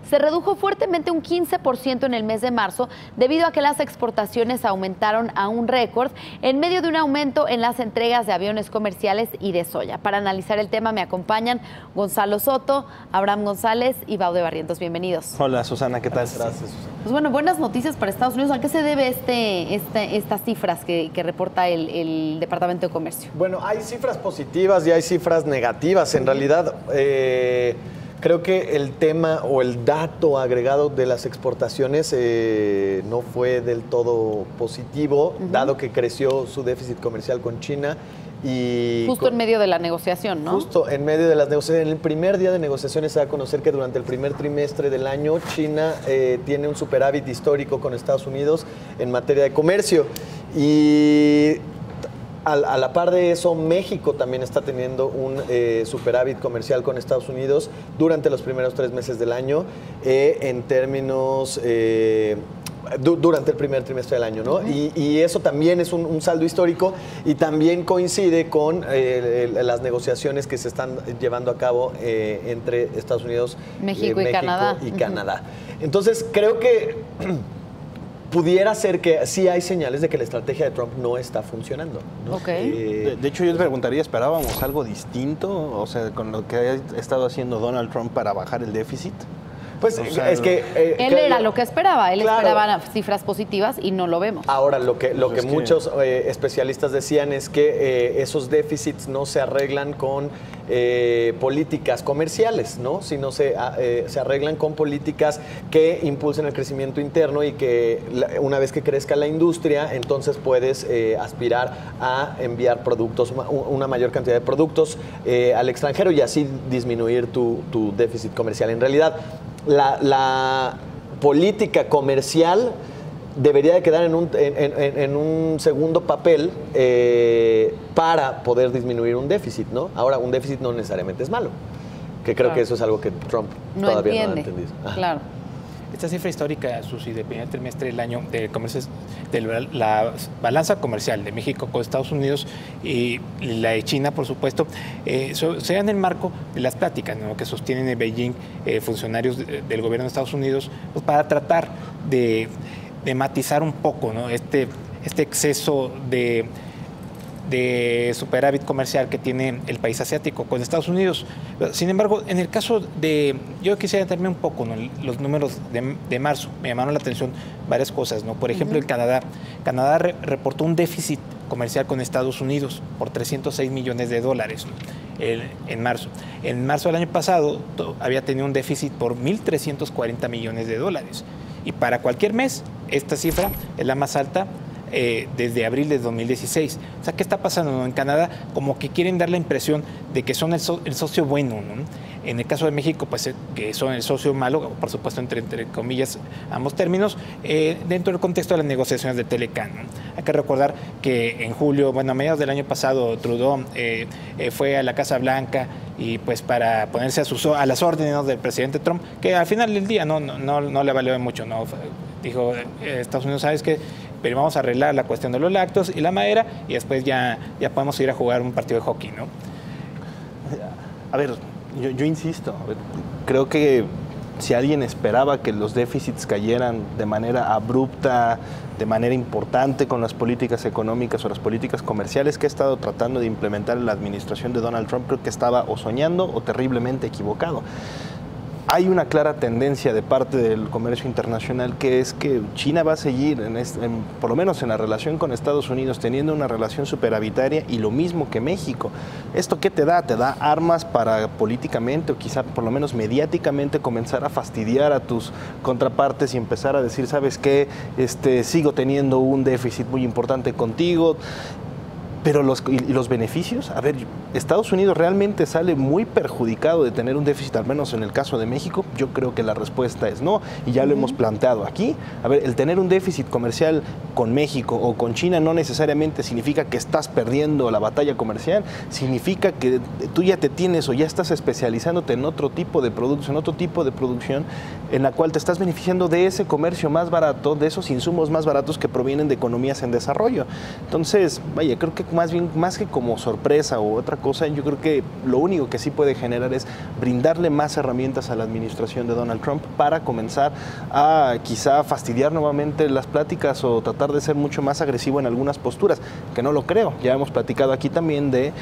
se redujo fuertemente un 15% en el mes de marzo debido a que las exportaciones aumentaron a un récord en medio de un aumento en las entregas de aviones comerciales y de soya. Para analizar el tema me acompañan Gonzalo Soto, Abraham González y Baude Barrientos. Bienvenidos. Hola Susana, ¿qué tal? Gracias, Susana. Pues bueno, buenas noticias para Estados Unidos. ¿A qué se debe estas cifras que reporta el Departamento de Comercio? Bueno, hay cifras positivas y hay cifras negativas. En realidad, creo que el tema o el dato agregado de las exportaciones no fue del todo positivo, dado que creció su déficit comercial con China. Y justo en medio de la negociación, ¿no? Justo en medio de las negociaciones. En el primer día de negociaciones se va a conocer que durante el primer trimestre del año China tiene un superávit histórico con Estados Unidos en materia de comercio. Y a la par de eso, México también está teniendo un superávit comercial con Estados Unidos durante los primeros 3 meses del año en términos... durante el primer trimestre del año, ¿no? Y eso también es un saldo histórico y también coincide con las negociaciones que se están llevando a cabo entre Estados Unidos, México y Canadá. Entonces, creo que pudiera ser que sí hay señales de que la estrategia de Trump no está funcionando, ¿no? Okay. De hecho, yo te preguntaría, ¿esperábamos algo distinto? O sea, con lo que ha estado haciendo Donald Trump para bajar el déficit. Pues o sea, es que... él era lo que esperaba, esperaba cifras positivas y no lo vemos. Ahora, lo que muchos especialistas decían es que esos déficits no se arreglan con políticas comerciales, ¿no? Sino se arreglan con políticas que impulsen el crecimiento interno y que una vez que crezca la industria, entonces puedes aspirar a enviar productos, una mayor cantidad de productos al extranjero y así disminuir tu déficit comercial. En realidad, la política comercial debería de quedar en un segundo papel para poder disminuir un déficit, ¿no? Ahora, un déficit no necesariamente es malo, que creo que eso es algo que Trump todavía no ha entendido. Claro. Esta cifra histórica, Susi, del primer trimestre del año de comercio, de la balanza comercial de México con Estados Unidos y la de China, por supuesto, se da en el marco de las pláticas, ¿no?, que sostienen en Beijing funcionarios del gobierno de Estados Unidos, pues, para tratar de matizar un poco, ¿no?, este exceso de superávit comercial que tiene el país asiático con Estados Unidos. Sin embargo, en el caso de... Yo quisiera detenerme un poco, ¿no?, los números de marzo. Me llamaron la atención varias cosas, ¿no? Por ejemplo, en Canadá. Canadá reportó un déficit comercial con Estados Unidos por $306 millones, ¿no?, en marzo. En marzo del año pasado había tenido un déficit por $1.340 millones. Y para cualquier mes, esta cifra es la más alta desde abril de 2016. O sea, ¿qué está pasando, no? En Canadá, como que quieren dar la impresión de que son el socio bueno, ¿no? En el caso de México, pues que son el socio malo, por supuesto, entre comillas, ambos términos, dentro del contexto de las negociaciones de Telecán, ¿no? Hay que recordar que en julio, bueno, a mediados del año pasado, Trudeau fue a la Casa Blanca y pues para ponerse a las órdenes, ¿no?, del presidente Trump, que al final del día no le valió mucho, ¿no? Dijo, Estados Unidos, ¿sabes qué? Pero vamos a arreglar la cuestión de los lácteos y la madera y después ya podemos ir a jugar un partido de hockey, ¿no? A ver, yo insisto, creo que si alguien esperaba que los déficits cayeran de manera abrupta, de manera importante con las políticas económicas o las políticas comerciales que ha estado tratando de implementar la administración de Donald Trump, creo que estaba o soñando o terriblemente equivocado. Hay una clara tendencia de parte del comercio internacional que es que China va a seguir, por lo menos en la relación con Estados Unidos, teniendo una relación superavitaria y lo mismo que México. ¿Esto qué te da? Te da armas para políticamente o quizá por lo menos mediáticamente comenzar a fastidiar a tus contrapartes y empezar a decir, ¿sabes qué? Sigo teniendo un déficit muy importante contigo. Pero los beneficios, a ver, Estados Unidos realmente sale muy perjudicado de tener un déficit, al menos en el caso de México. Yo creo que la respuesta es no, y ya lo hemos planteado aquí. A ver, el tener un déficit comercial con México o con China no necesariamente significa que estás perdiendo la batalla comercial, significa que tú ya te tienes o ya estás especializándote en otro tipo de productos, en otro tipo de producción en la cual te estás beneficiando de ese comercio más barato, de esos insumos más baratos que provienen de economías en desarrollo. Entonces, vaya, creo que más que como sorpresa o otra cosa, yo creo que lo único que sí puede generar es brindarle más herramientas a la administración de Donald Trump para comenzar a quizá fastidiar nuevamente las pláticas o tratar de ser mucho más agresivo en algunas posturas, que no lo creo. Ya hemos platicado aquí también de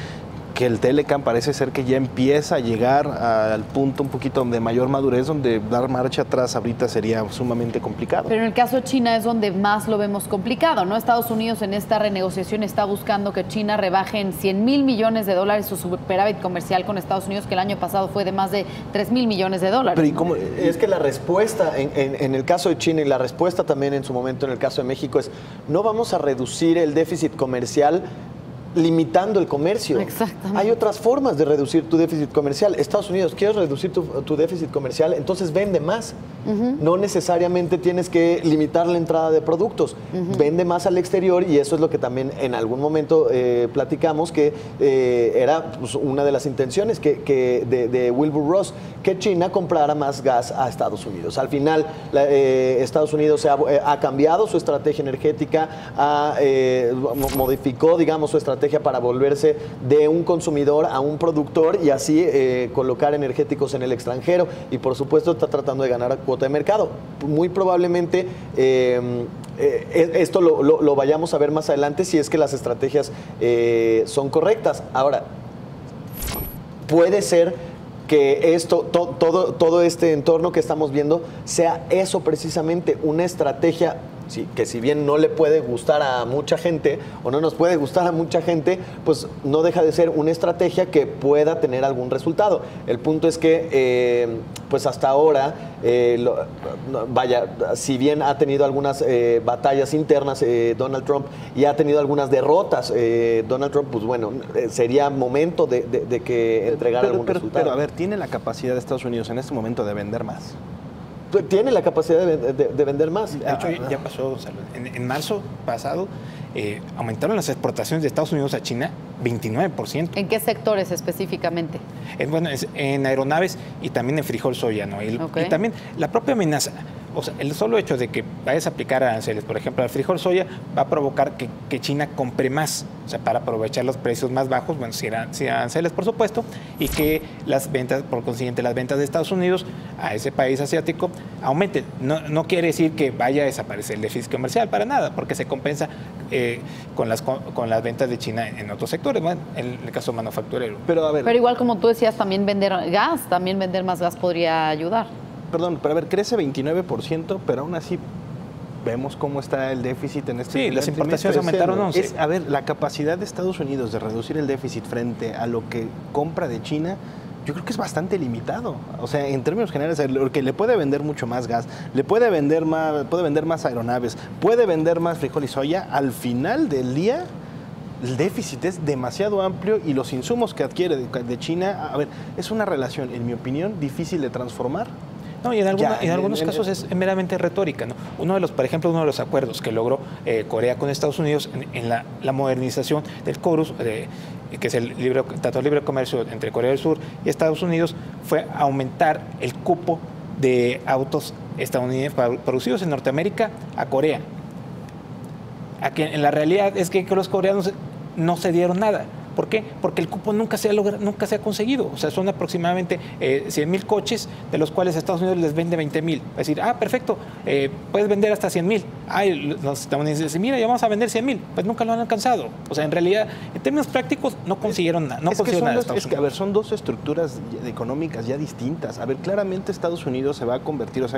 que el Telecan parece ser que ya empieza a llegar al punto un poquito de mayor madurez, donde dar marcha atrás ahorita sería sumamente complicado. Pero en el caso de China es donde más lo vemos complicado, ¿no? Estados Unidos en esta renegociación está buscando que China rebaje en $100 mil millones su superávit comercial con Estados Unidos, que el año pasado fue de más de $3 mil millones. Pero ¿y cómo? Es que la respuesta en el caso de China y la respuesta también en su momento en el caso de México es: no vamos a reducir el déficit comercial limitando el comercio. Exactamente. Hay otras formas de reducir tu déficit comercial. Estados Unidos, ¿quieres reducir tu déficit comercial? Entonces vende más. No necesariamente tienes que limitar la entrada de productos. Vende más al exterior, y eso es lo que también en algún momento platicamos, que era pues, una de las intenciones de Wilbur Ross, que China comprara más gas a Estados Unidos. Al final, Estados Unidos ha cambiado su estrategia energética, modificó, digamos, su estrategia para volverse de un consumidor a un productor y así colocar energéticos en el extranjero, y por supuesto está tratando de ganar cuota de mercado. Muy probablemente esto lo vayamos a ver más adelante si es que las estrategias son correctas. Ahora, puede ser que todo este entorno que estamos viendo sea eso precisamente, una estrategia que si bien no le puede gustar a mucha gente o no nos puede gustar a mucha gente, pues no deja de ser una estrategia que pueda tener algún resultado. El punto es que pues hasta ahora, si bien ha tenido algunas batallas internas Donald Trump, y ha tenido algunas derrotas Donald Trump, pues bueno, sería momento de que entregara algún resultado. Pero a ver, ¿tiene la capacidad de Estados Unidos en este momento de vender más? Tiene la capacidad de vender más. De hecho, ya pasó, o sea, en marzo pasado aumentaron las exportaciones de Estados Unidos a China 29%. ¿En qué sectores específicamente? Bueno, en aeronaves y también en frijol soya, ¿no? Y también la propia amenaza, o sea, el solo hecho de que vayas a aplicar aranceles, por ejemplo, al frijol soya, va a provocar que China compre más, o sea, para aprovechar los precios más bajos, bueno, si aranceles, por supuesto, y que las ventas, por consiguiente, las ventas de Estados Unidos a ese país asiático aumenten. No quiere decir que vaya a desaparecer el déficit comercial, para nada, porque se compensa con las ventas de China en otros sectores, bueno, en el caso manufacturero. Pero igual, como tú decías, también vender más gas podría ayudar. Perdón, pero a ver, crece 29%, pero aún así vemos cómo está el déficit en este Sí, las importaciones aumentaron 11. A ver, la capacidad de Estados Unidos de reducir el déficit frente a lo que compra de China, yo creo que es bastante limitado. O sea, en términos generales, porque le puede vender mucho más gas, le puede vender más aeronaves, puede vender más frijol y soya. Al final del día, el déficit es demasiado amplio y los insumos que adquiere de China, a ver, es una relación, en mi opinión, difícil de transformar. No, y en algunos casos es meramente retórica, ¿no? Por ejemplo, uno de los acuerdos que logró Corea con Estados Unidos en la modernización del CORUS, que es el Tratado de Libre Comercio entre Corea del Sur y Estados Unidos, fue aumentar el cupo de autos estadounidenses producidos en Norteamérica a Corea. Aquí, en la realidad es que los coreanos no se dieron nada. ¿Por qué? Porque el cupo nunca se ha conseguido. O sea, son aproximadamente 100,000 coches, de los cuales Estados Unidos les vende 20,000. Es decir, perfecto, puedes vender hasta 100,000. Los estadounidenses dicen, mira, ya vamos a vender 100,000. Pues nunca lo han alcanzado. O sea, en realidad, en términos prácticos, no consiguieron nada. Son dos estructuras económicas ya distintas. A ver, claramente Estados Unidos se ha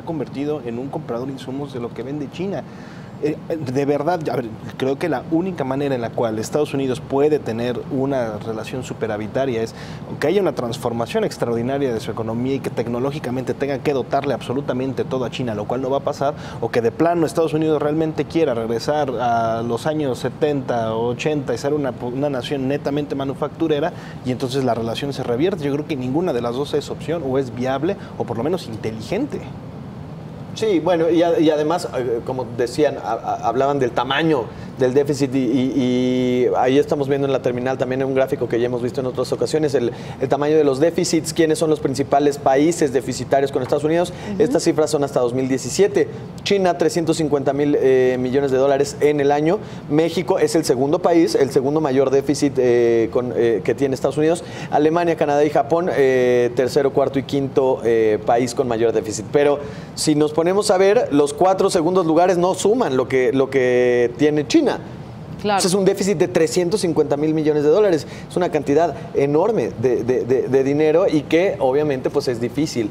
convertido en un comprador de insumos de lo que vende China. De verdad, a ver, creo que la única manera en la cual Estados Unidos puede tener una relación superavitaria es que haya una transformación extraordinaria de su economía y que tecnológicamente tenga que dotarle absolutamente todo a China, lo cual no va a pasar, o que de plano Estados Unidos realmente quiera regresar a los años 70 o 80 y ser una nación netamente manufacturera, y entonces la relación se revierte. Yo creo que ninguna de las dos es opción, o es viable, o por lo menos inteligente. Sí, bueno, y además, como decían, hablaban del tamaño del déficit y ahí estamos viendo en la terminal también un gráfico que ya hemos visto en otras ocasiones, el tamaño de los déficits, quiénes son los principales países deficitarios con Estados Unidos. Estas cifras son hasta 2017. China, 350,000 millones de dólares en el año. México es el segundo país, el segundo mayor déficit que tiene Estados Unidos. Alemania, Canadá y Japón, tercero, cuarto y quinto país con mayor déficit. Pero si nos ponemos a ver, los 4 segundos lugares no suman lo que tiene China. Claro. Es un déficit de 350,000 millones de dólares. Es una cantidad enorme de dinero y que obviamente pues es difícil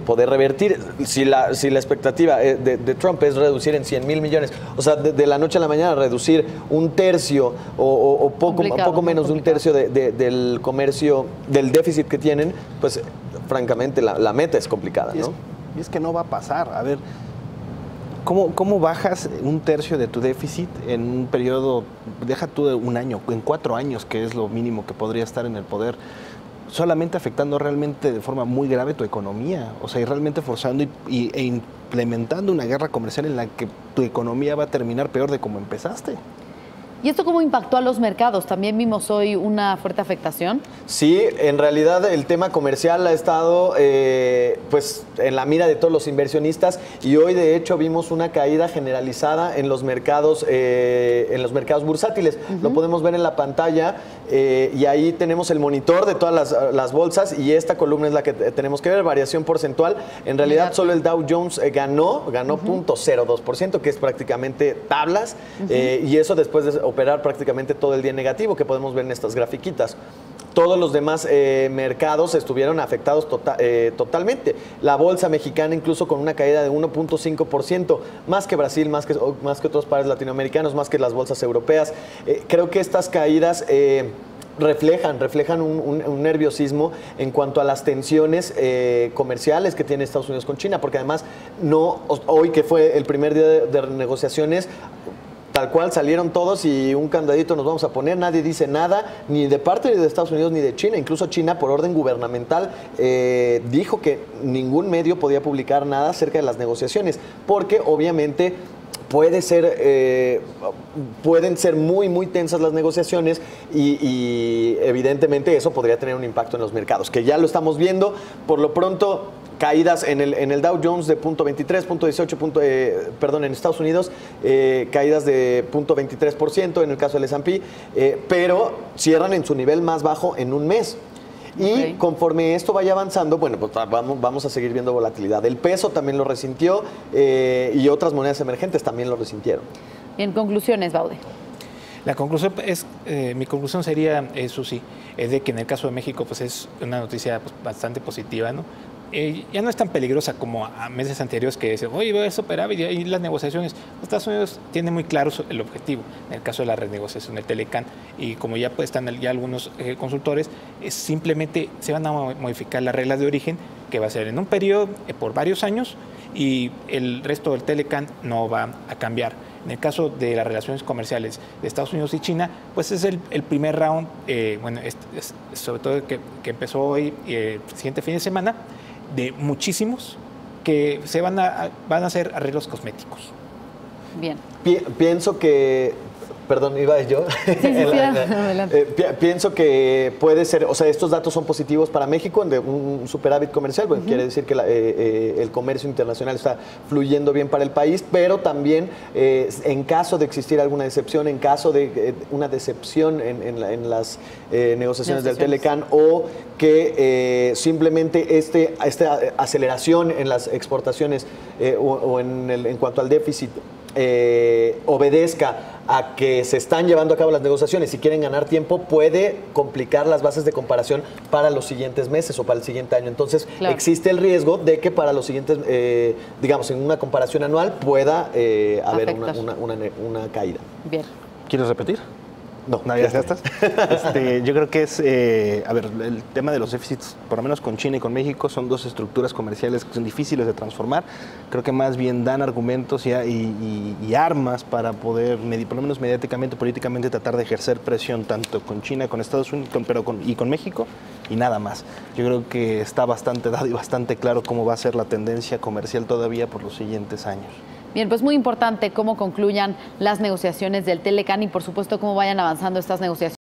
poder revertir. Si la expectativa de Trump es reducir en 100,000 millones, o sea, de la noche a la mañana reducir un tercio o poco menos de un tercio del comercio, del déficit que tienen, pues francamente la meta es complicada, ¿no? Y es que no va a pasar. A ver, ¿cómo bajas un tercio de tu déficit en un periodo, deja tú de un año, en 4 años, que es lo mínimo que podría estar en el poder, solamente afectando realmente de forma muy grave tu economía? O sea, y realmente forzando e implementando una guerra comercial en la que tu economía va a terminar peor de como empezaste. ¿Y esto cómo impactó a los mercados? ¿También vimos hoy una fuerte afectación? Sí, en realidad el tema comercial ha estado pues en la mira de todos los inversionistas y hoy de hecho vimos una caída generalizada en los mercados bursátiles. Lo podemos ver en la pantalla y ahí tenemos el monitor de todas las bolsas y esta columna es la que tenemos que ver, variación porcentual. En realidad solo el Dow Jones ganó 0.02%, que es prácticamente tablas, y eso después de operar prácticamente todo el día negativo que podemos ver en estas grafiquitas. Todos los demás mercados estuvieron afectados totalmente. La bolsa mexicana incluso con una caída de 1.5%, más que Brasil, más que otros países latinoamericanos, más que las bolsas europeas. Creo que estas caídas reflejan un nerviosismo en cuanto a las tensiones comerciales que tiene Estados Unidos con China, porque además hoy que fue el primer día de negociaciones, tal cual salieron todos y un candadito nos vamos a poner, nadie dice nada, ni de parte de Estados Unidos ni de China. Incluso China, por orden gubernamental, dijo que ningún medio podía publicar nada acerca de las negociaciones, porque obviamente pueden ser muy, muy tensas las negociaciones y evidentemente eso podría tener un impacto en los mercados, que ya lo estamos viendo. Por lo pronto, caídas en el Dow Jones de 0.23, 0.18, en Estados Unidos, caídas de 0.23% en el caso del S&P, pero cierran en su nivel más bajo en un mes. Y conforme esto vaya avanzando, bueno, pues vamos a seguir viendo volatilidad. El peso también lo resintió y otras monedas emergentes también lo resintieron. En conclusiones, Baude. La conclusión mi conclusión sería, eso sí, es de que en el caso de México pues es una noticia pues, bastante positiva, ¿no? Ya no es tan peligrosa como a meses anteriores que dicen, oye, voy a ver superávit y ahí las negociaciones. Estados Unidos tiene muy claro el objetivo. En el caso de la renegociación del Telecán, y como ya están ya algunos consultores, simplemente se van a modificar las reglas de origen, que va a ser en un periodo por varios años, y el resto del Telecán no va a cambiar. En el caso de las relaciones comerciales de Estados Unidos y China, pues es el primer round, sobre todo que empezó hoy, el siguiente fin de semana, de muchísimos que se van a hacer arreglos cosméticos. Bien. Pienso que... Perdón, iba yo. Pienso que puede ser, o sea, estos datos son positivos para México, de un superávit comercial, bueno, quiere decir que el comercio internacional está fluyendo bien para el país, pero también en caso de existir alguna decepción, en caso de una decepción en las negociaciones del Telecán, o que simplemente esta aceleración en las exportaciones o en cuanto al déficit obedezca a que se están llevando a cabo las negociaciones, si quieren ganar tiempo, puede complicar las bases de comparación para los siguientes meses o para el siguiente año. Entonces, existe el riesgo de que para los siguientes, digamos, en una comparación anual pueda haber una caída. Bien. ¿Quieres repetir? No, ya estás. Yo creo que es, a ver, el tema de los déficits, por lo menos con China y con México, son dos estructuras comerciales que son difíciles de transformar. Creo que más bien dan argumentos y armas para poder, por lo menos mediáticamente, políticamente, tratar de ejercer presión tanto con China, con Estados Unidos, y con México, y nada más. Yo creo que está bastante dado y bastante claro cómo va a ser la tendencia comercial todavía por los siguientes años. Bien, pues muy importante cómo concluyan las negociaciones del Telecán y por supuesto cómo vayan avanzando estas negociaciones.